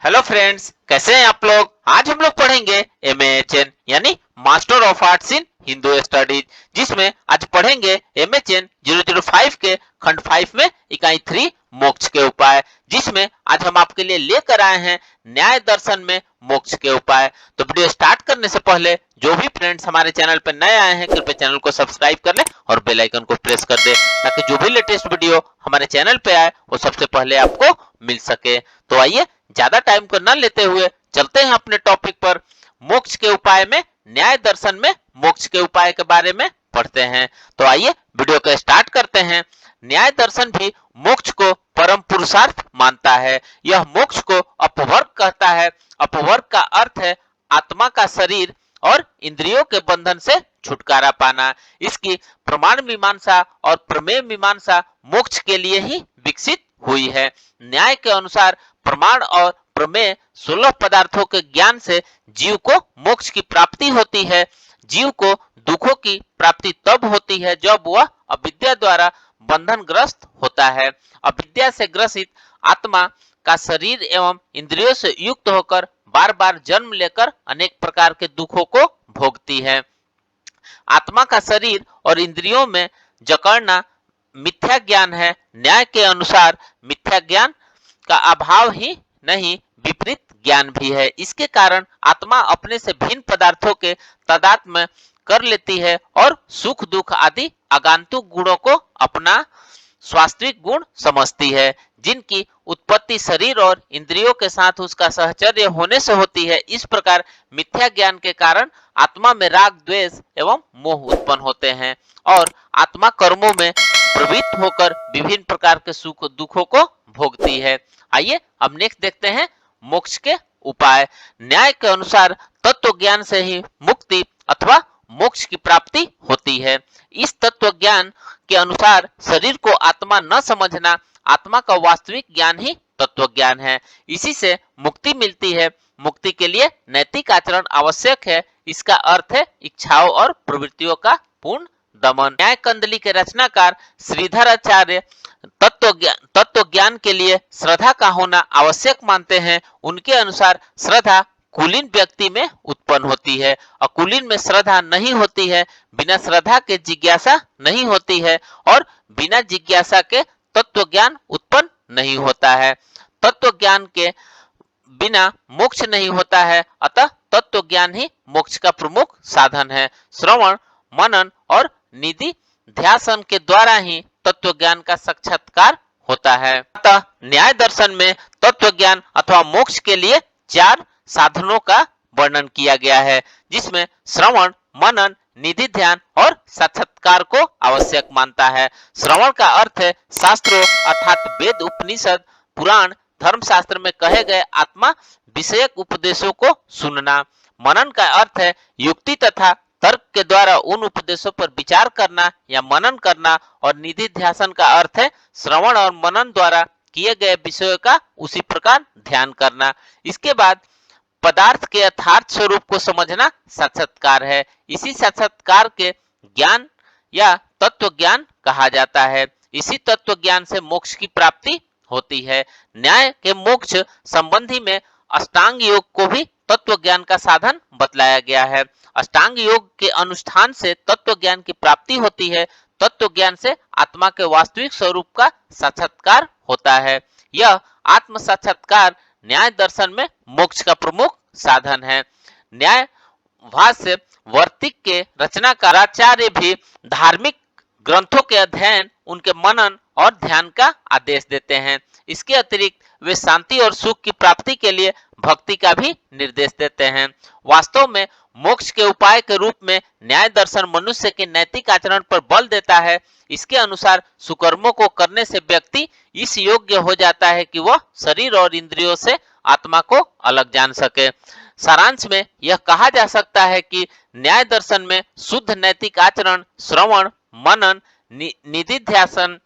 Hello friends, कैसे हैं आप लोग। आज हम लोग पढ़ेंगे MAHN यानी master of arts in Hindu studies, जिसमें आज पढ़ेंगे MHN 005 के खंड 5 में इकाई 3 मोक्ष के उपाय, जिसमें आज हम आपके लिए लेकर आए हैं न्याय दर्शन में मोक्ष के उपाय। तो वीडियो स्टार्ट करने से पहले जो भी फ्रेंड्स हमारे चैनल पर नए आए हैं कृपया चैनल को सब्सक्राइब कर ले और बेल आइकन को प्रेस कर दे, ताकि जो भी लेटेस्ट वीडियो हमारे चैनल पे आए वो सबसे पहले आपको मिल सके। तो आइए ज्यादा टाइम को न लेते हुए चलते हैं अपने टॉपिक पर। मोक्ष के उपाय में न्याय दर्शन में मोक्ष के उपाय के बारे में पढ़ते हैं। तो आइए वीडियो को स्टार्ट करते हैं। न्याय दर्शन भी मोक्ष को परम पुरुषार्थ मानता है। यह मोक्ष को अपवर्ग कहता है। अपवर्ग का अर्थ है आत्मा का शरीर और इंद्रियों के बंधन से छुटकारा पाना। इसकी प्रमाण मीमांसा और प्रमेय मीमांसा मोक्ष के लिए ही विकसित हुई है। न्याय के अनुसार प्रमाण और प्रमेय 16 पदार्थों के ज्ञान से जीव को मोक्ष की प्राप्ति होती है। जीव को दुखों की प्राप्ति तब होती है जब वह अविद्या द्वारा बंधनग्रस्त होता है। अविद्या से ग्रसित आत्मा का शरीर एवं इंद्रियों से युक्त होकर बार बार जन्म लेकर अनेक प्रकार के दुखों को भोगती है। आत्मा का शरीर और इंद्रियों में जकड़ना मिथ्या ज्ञान है। न्याय के अनुसार मिथ्या ज्ञान का अभाव ही नहीं विपरीत ज्ञान भी है। इसके कारण आत्मा अपने से भिन्न पदार्थों के तादात्म्य कर लेती है और सुख दुख आदि आगंतुक गुणों को अपना स्वास्थ्विक गुण समझती है, जिनकी उत्पत्ति शरीर और इंद्रियों के साथ उसका सहचर्य होने से होती है। इस प्रकार मिथ्या ज्ञान के कारण आत्मा में राग द्वेष एवं मोह उत्पन्न होते हैं और आत्मा कर्मों में प्रवृत्त होकर विभिन्न प्रकार के सुख दुखों को भोगती है। आइए अब नेक्स्ट देखते हैं मोक्ष के उपाय। न्याय के अनुसार तत्व ज्ञान से ही मुक्ति अथवा मोक्ष की प्राप्ति होती है। इस तत्व ज्ञान के अनुसार शरीर को आत्मा न समझना आत्मा का वास्तविक ज्ञान ही तत्व ज्ञान है। इसी से मुक्ति मिलती है। मुक्ति के लिए नैतिक आचरण आवश्यक है। इसका अर्थ है इच्छाओं और प्रवृत्तियों का पूर्ण दमन। न्याय कंदली के रचनाकार श्रीधराचार्य तत्व ज्ञान के लिए श्रद्धा का होना आवश्यक मानते हैं। उनके अनुसार श्रद्धा कुलीन व्यक्ति में उत्पन्न होती है और कुलीन में श्रद्धा नहीं होती है। बिना श्रद्धा के जिज्ञासा नहीं होती है और बिना जिज्ञासा के तत्व ज्ञान उत्पन्न नहीं होता है। तत्व ज्ञान के बिना मोक्ष नहीं होता है, अतः तत्व ज्ञान ही मोक्ष का प्रमुख साधन है। श्रवण मनन और निधि ध्यासन के द्वारा ही तत्व ज्ञान का साक्षात्कार होता है। अतः न्याय दर्शन में तत्व ज्ञान अथवा मोक्ष के लिए 4 साधनों का वर्णन किया गया है, जिसमें श्रवण मनन निधि ध्यान और साक्षात्कार को आवश्यक मानता है। श्रवण का अर्थ है शास्त्रों अर्थात वेद उपनिषद पुराण धर्मशास्त्र में कहे गए आत्मा विषयक उपदेशों को सुनना। मनन का अर्थ है युक्ति तथा तर्क के द्वारा उन उपदेशों पर विचार करना या मनन करना। और निधि ध्यासन का अर्थ है श्रवण और मनन द्वारा किए गए विषयों का उसी प्रकार ध्यान करना। इसके बाद पदार्थ के यथार्थ स्वरूप को समझना साक्षात्कार है। इसी साक्षात्कार के ज्ञान या तत्व ज्ञान कहा जाता है। इसी तत्व ज्ञान से मोक्ष की प्राप्ति होती है। न्याय के मोक्ष संबंधी में अष्टांग योग को भी तत्व ज्ञान का साधन बतलाया गया है। अष्टांग योग के अनुष्ठान से तत्व ज्ञान की प्राप्ति होती है। तत्व ज्ञान से आत्मा के वास्तविक स्वरूप का साक्षात्कार होता है। यह आत्म साक्षात्कार न्याय दर्शन में मोक्ष का प्रमुख साधन है। न्याय भाष्य वर्तिक के रचनाकार आचार्य भी धार्मिक ग्रंथों के अध्ययन उनके मनन और ध्यान का आदेश देते हैं। इसके अतिरिक्त वे शांति और सुख की प्राप्ति के लिए भक्ति का भी निर्देश देते हैं। वास्तव में मोक्ष के उपाय के रूप में न्याय दर्शन मनुष्य के नैतिक आचरण पर बल देता है। इसके अनुसार सुकर्मों को करने से व्यक्ति इस योग्य हो जाता है कि वह शरीर और इंद्रियों से आत्मा को अलग जान सके। सारांश में यह कहा जा सकता है कि न्याय दर्शन में शुद्ध नैतिक आचरण श्रवण मनन निधिध्यासन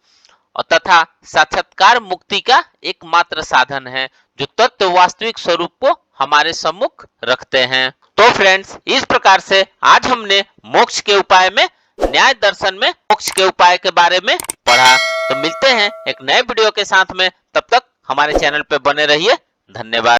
तथा साक्षात्कार मुक्ति का एकमात्र साधन है, जो तत्व वास्तविक स्वरूप को हमारे सम्मुख रखते हैं। तो फ्रेंड्स, इस प्रकार से आज हमने मोक्ष के उपाय में न्याय दर्शन में मोक्ष के उपाय के बारे में पढ़ा। तो मिलते हैं एक नए वीडियो के साथ में, तब तक हमारे चैनल पे बने रहिए। धन्यवाद।